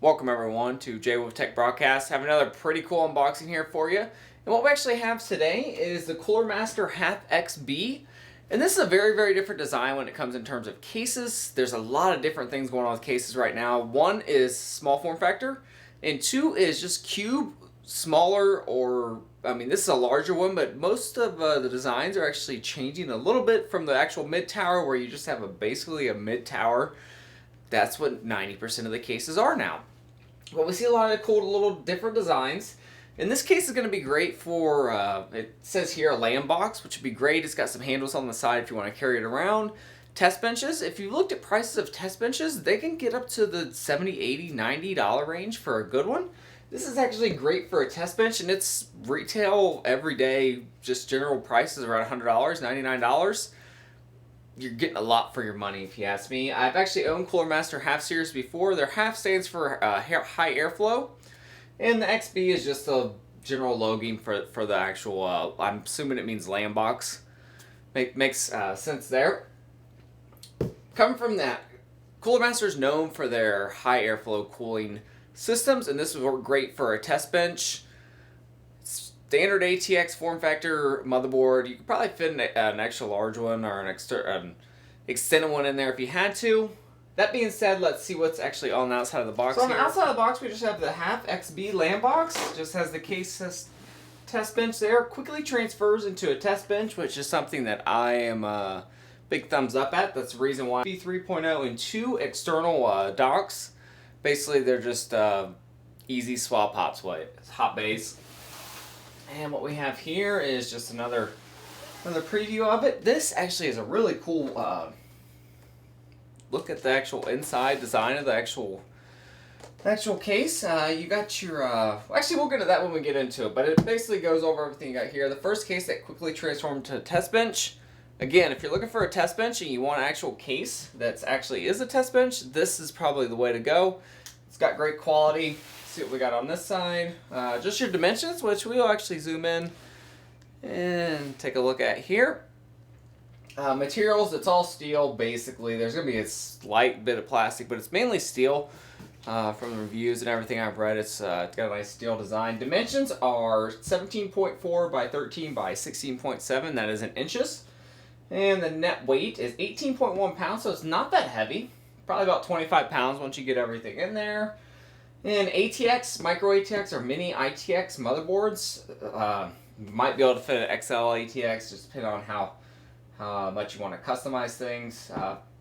Welcome everyone to J-Wolf Tech Broadcast. I have another pretty cool unboxing here for you. And what we actually have today is the Cooler Master HAF XB. And this is a very different design when it comes in terms of cases. There's a lot of different things going on with cases right now. One is small form factor, and two is just cube, smaller, or this is a larger one, but most of the designs are actually changing a little bit from the actual mid tower, where you just have basically a mid tower. That's what 90% of the cases are now. But we see a lot of cool little different designs. And this case is going to be great for, it says here a lamb box, which would be great. It's got some handles on the side if you want to carry it around. Test benches, if you looked at prices of test benches, they can get up to the $70, $80, $90 range for a good one. This is actually great for a test bench, and it's retail every day, just general prices around $100, $99. You're getting a lot for your money, if you ask me. I've actually owned Cooler Master HAF series before. Their HAF stands for high airflow, and the XB is just a general logging for the actual, I'm assuming it means lamb box. Makes sense there. Coming from that, Cooler Master is known for their high airflow cooling systems, and this would work great for a test bench. Standard ATX form factor motherboard. You could probably fit an extra large one or an extended one in there if you had to. That being said, let's see what's actually on the outside of the box. So on the outside of the box, we just have the HAF XB lamb box. Just has the case test bench there. Quickly transfers into a test bench, which is something that I am big thumbs up at. That's the reason why. 3.0 and two external docks. Basically, they're just easy swap hops. Hot base. And what we have here is just another preview of it. This actually is a really cool look at the actual inside design of the actual case. You got your actually we'll get to that when we get into it, but it basically goes over everything you got here. The first case that quickly transformed to a test bench. Again, if you're looking for a test bench and you want an actual case that actually is a test bench, this is probably the way to go. It's got great quality. See what we got on this side. Just your dimensions, which we'll actually zoom in and take a look at here. Materials, it's all steel basically. There's going to be a slight bit of plastic, but it's mainly steel. From the reviews and everything I've read, it's got a nice steel design. Dimensions are 17.4 by 13 by 16.7. That is in inches. And the net weight is 18.1 pounds, so it's not that heavy. Probably about 25 pounds once you get everything in there. And ATX, micro ATX, or mini ITX motherboards, you might be able to fit an XL ATX, just depending on how much you want to customize things.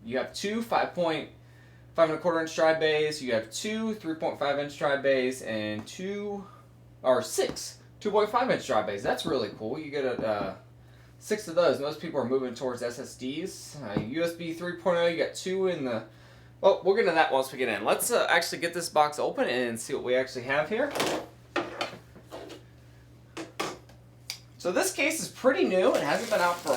You have two 5.5 inch drive bays, you have two 3.5 inch drive bays, and six 2.5 inch drive bays. That's really cool. You get 6 of those. Most people are moving towards SSDs. USB 3.0, you got 2 in the... Well, we'll get into that once we get in. Let's actually get this box open and see what we actually have here. So this case is pretty new. It hasn't been out for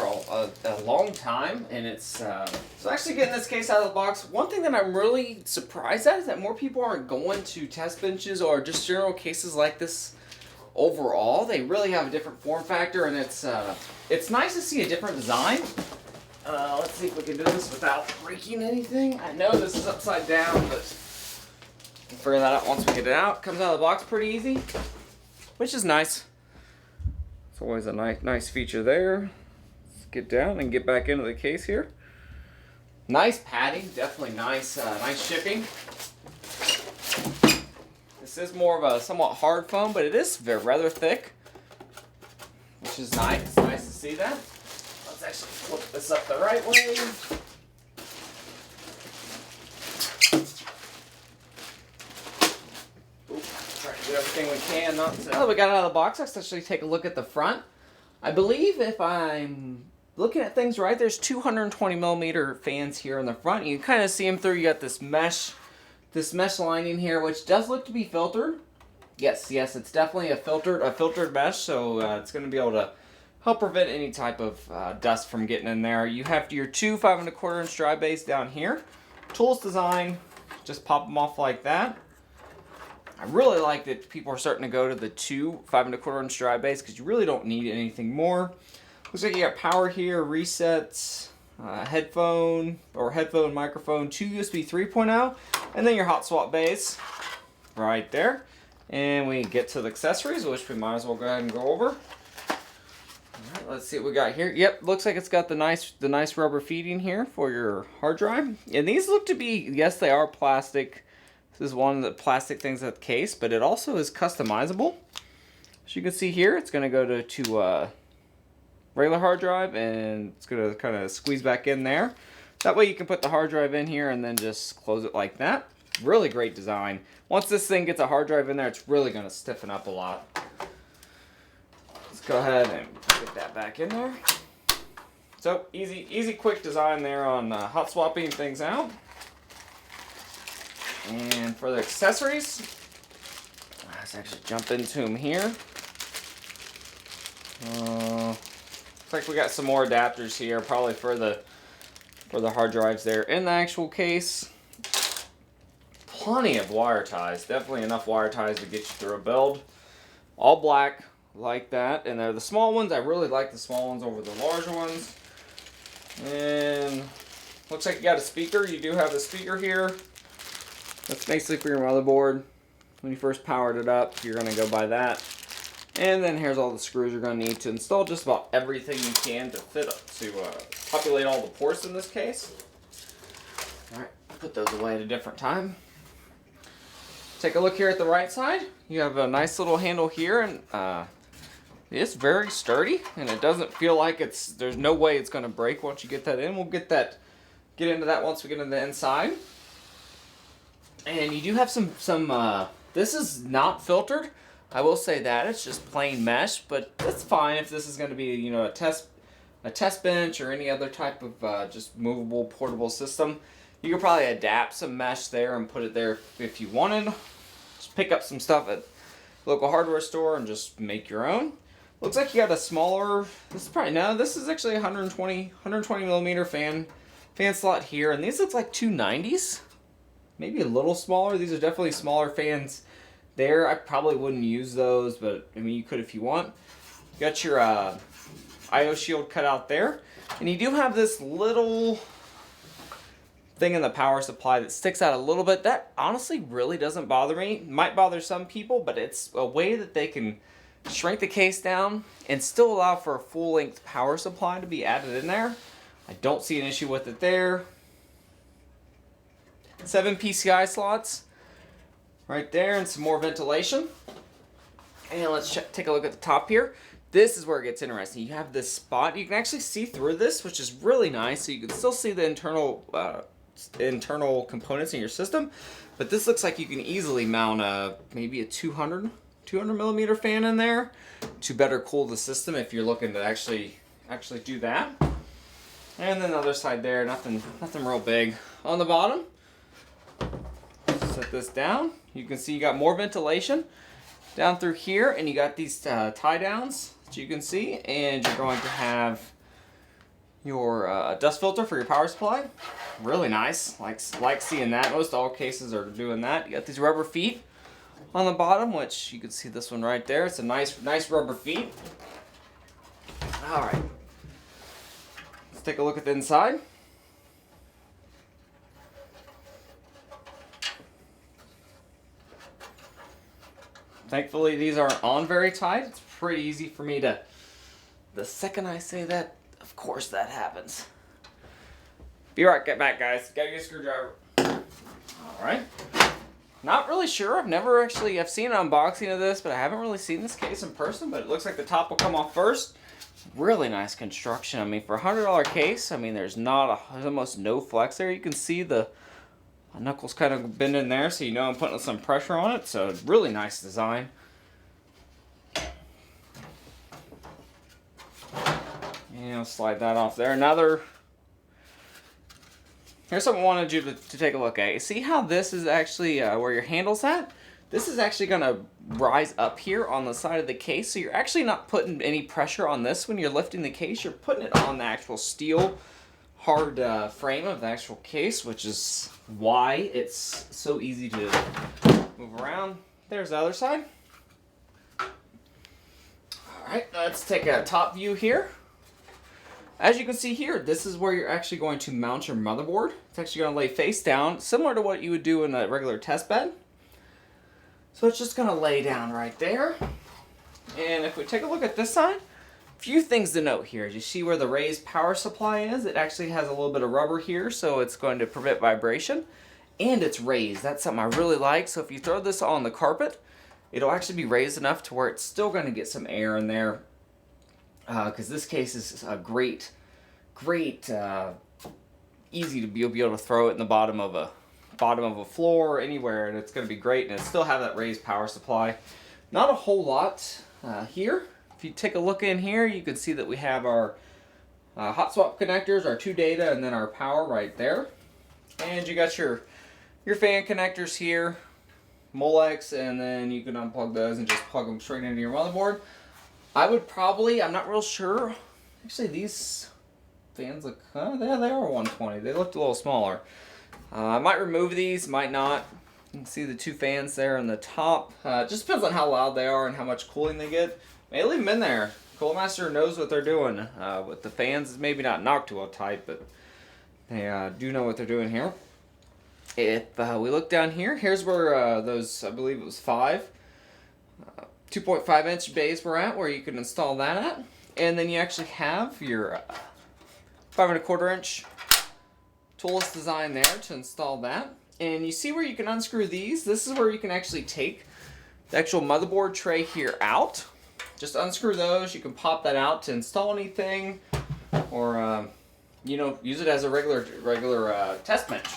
a long time, and it's so actually getting this case out of the box. One thing that I'm really surprised at is that more people aren't going to test benches or just general cases like this overall. They really have a different form factor, and it's nice to see a different design. Let's see if we can do this without breaking anything. I know this is upside down, but we'll figure that out once we get it out. Comes out of the box pretty easy, which is nice. It's always a nice feature there. Let's get down and get back into the case here. Nice padding, definitely nice shipping. This is more of a somewhat hard foam, but it is rather thick, which is nice. It's nice to see that. Let's actually flip this up the right way. Try to do everything we can not to... Now that we got it out of the box, let's actually take a look at the front. I believe if I'm looking at things right, there's 220 millimeter fans here in the front. You can kind of see them through. You got this mesh lining here, which does look to be filtered. Yes, it's definitely a filtered mesh, so it's going to be able to help prevent any type of dust from getting in there. You have your two 5.25 inch drive bays down here. Tools design, just pop them off like that. I really like that people are starting to go to the two 5.25 inch drive bays because you really don't need anything more. Looks like you got power here, resets, headphone microphone, two USB 3.0, and then your hot swap bays. right there. And we get to the accessories, which we might as well go ahead and go over. All right, let's see what we got here. Yep, looks like it's got the nice rubber feeding here for your hard drive. And these look to be, yes, they are plastic. This is one of the plastic things at the case, but it also is customizable. As you can see here, it's going to go to regular hard drive, and it's going to kind of squeeze back in there. That way you can put the hard drive in here and then just close it like that. Really great design. Once this thing gets a hard drive in there, it's really going to stiffen up a lot. Let's go ahead and get that back in there. So easy, quick design there on hot swapping things out. And for the accessories, let's actually jump into them here. Looks like we got some more adapters here, probably for the hard drives there in the actual case. Plenty of wire ties, definitely enough wire ties to get you through a build. All black like that, and they're the small ones. I really like the small ones over the larger ones. And looks like you got a speaker. You do have a speaker here. That's basically for your motherboard. When you first powered it up, you're going to go by that. And then here's all the screws you're going to need to install just about everything you can to fit up, to populate all the ports in this case. Alright, put those away at a different time. Take a look here at the right side. You have a nice little handle here, and it's very sturdy, and it doesn't feel like there's no way it's going to break once you get that in. We'll get into that once we get into the inside. And you do have some this is not filtered. I will say that. It's just plain mesh, but that's fine if this is going to be, you know, a test bench or any other type of just movable, portable system. You could probably adapt some mesh there and put it there if you wanted. Just pick up some stuff at local hardware store and just make your own. Looks like you got a smaller, this is actually a 120 millimeter fan slot here, and these look like 290s. Maybe a little smaller. These are definitely smaller fans there. I probably wouldn't use those, but I mean, you could if you want. You got your I/O shield cut out there, and you do have this little thing in the power supply that sticks out a little bit. That honestly really doesn't bother me. Might bother some people, but it's a way that they can shrink the case down and still allow for a full-length power supply to be added in there. I don't see an issue with it there. 7 PCI slots right there, and some more ventilation. And let's take a look at the top here. This is where it gets interesting. You have this spot. You can actually see through this, which is really nice. So you can still see the internal components in your system. But this looks like you can easily mount maybe a 200 millimeter fan in there to better cool the system if you're looking to actually do that. And then the other side there, nothing real big. On the bottom, set this down. You can see you got more ventilation down through here, and you got these tie downs that you can see, and you're going to have your dust filter for your power supply. Really nice. Like seeing that. Most all cases are doing that. You got these rubber feet on the bottom, which you can see this one right there. It's a nice rubber feet. All right. Let's take a look at the inside. Thankfully, these aren't on very tight. It's pretty easy for me to, the second I say that, of course that happens. Be right back, guys. Gotta get a screwdriver. Alright. Not really sure. I've seen an unboxing of this, but I haven't really seen this case in person, but it looks like the top will come off first. Really nice construction. I mean, for a $100 case, I mean, there's almost no flex there. You can see the knuckles kind of bend in there, so you know I'm putting some pressure on it. So really nice design. And I'll slide that off there. Here's something I wanted you to take a look at. You see how this is actually where your handle's at? This is actually going to rise up here on the side of the case, so you're actually not putting any pressure on this when you're lifting the case. You're putting it on the actual steel hard frame of the actual case, which is why it's so easy to move around. There's the other side. Alright, let's take a top view here. As you can see here, this is where you're actually going to mount your motherboard. It's actually going to lay face down, similar to what you would do in a regular test bed. So it's just gonna lay down right there. And if we take a look at this side, a few things to note here. You see where the raised power supply is? It actually has a little bit of rubber here, so it's going to prevent vibration. And it's raised. That's something I really like. So if you throw this on the carpet, it'll actually be raised enough to where it's still going to get some air in there. Because this case is a great, easy to be able to throw it in the bottom of a floor or anywhere, and it's going to be great. And it still have that raised power supply. Not a whole lot here. If you take a look in here, you can see that we have our hot swap connectors, our 2 data, and then our power right there. And you got your fan connectors here, Molex, and then you can unplug those and just plug them straight into your motherboard. I would probably, I'm not real sure. Actually, these fans look, they are 120. They looked a little smaller. I might remove these, might not. You can see the 2 fans there on the top. Just depends on how loud they are and how much cooling they get. May leave them in there. Cooler Master knows what they're doing. With the fans, maybe not Noctua type, but they do know what they're doing here. If we look down here, here's where those, I believe it was 5 2.5 inch bays were at, where you can install that at. And then you actually have your 5 1/4 inch toolless design there to install that. And you see where you can unscrew these? This is where you can actually take the actual motherboard tray here out. Just unscrew those. You can pop that out to install anything, or you know, use it as a regular test bench.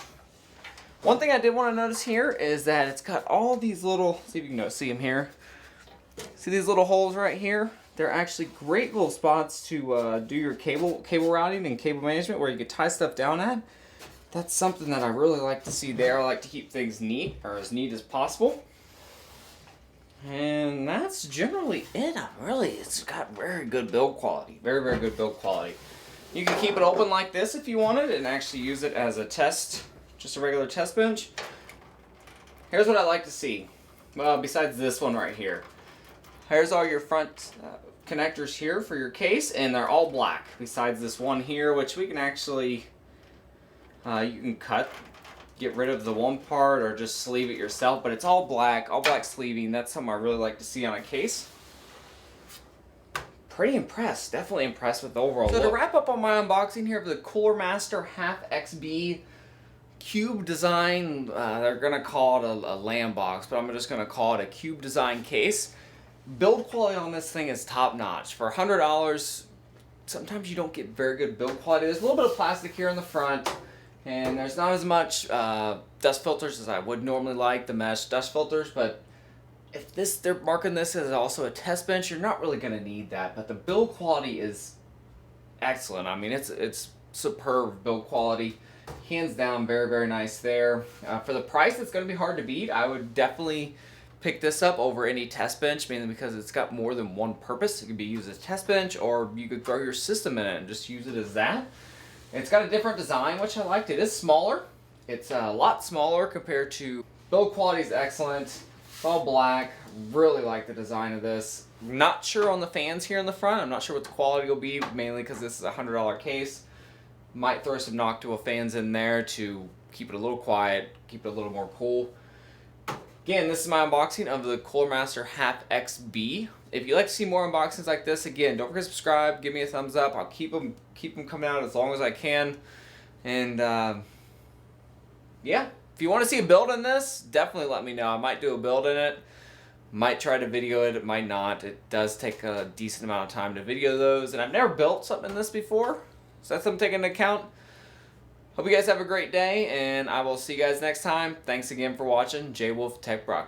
One thing I did want to notice here is that it's got all these little, see if you can see them here. See these little holes right here? They're actually great little spots to do your cable routing and cable management, where you could tie stuff down at. That's something that I really like to see there. I like to keep things neat, or as neat as possible. And that's generally it. It's got very good build quality. Very good build quality. You can keep it open like this if you wanted, and actually use it as a test, just a regular test bench. Here's what I like to see. Well, besides this one right here. Here's all your front connectors here for your case, and they're all black. Besides this one here, which we can actually, you can cut, get rid of the one part, or just sleeve it yourself, but it's all black sleeving. That's something I really like to see on a case. Pretty impressed, definitely impressed with the overall look. So to wrap up on my unboxing here of the Cooler Master HAF XB cube design, they're gonna call it a lamb box, but I'm just gonna call it a cube design case. Build quality on this thing is top notch. For $100, sometimes you don't get very good build quality. There's a little bit of plastic here in the front, and there's not as much dust filters as I would normally like, the mesh dust filters, but if they're marking this as also a test bench, you're not really gonna need that. But the build quality is excellent. I mean, it's superb build quality. Hands down, very nice there. For the price, it's gonna be hard to beat. I would definitely pick this up over any test bench, mainly because it's got more than one purpose. It can be used as a test bench, or you could throw your system in it and just use it as that. It's got a different design, which I liked. It is smaller. It's a lot smaller compared to, build quality is excellent. It's all black. Really like the design of this. Not sure on the fans here in the front. I'm not sure what the quality will be, mainly because this is a $100 case. Might throw some Noctua fans in there to keep it a little quiet, keep it a little more cool. Again, this is my unboxing of the Cooler Master HAF XB. If you'd like to see more unboxings like this, again, don't forget to subscribe, give me a thumbs up. I'll keep them coming out as long as I can. And yeah, if you want to see a build in this, definitely let me know. I might do a build in it. Might try to video it, it might not. It does take a decent amount of time to video those, and I've never built something in this before, so that's something to take into account. Hope you guys have a great day, and I will see you guys next time. Thanks again for watching. J Wolf Tech Broadcast.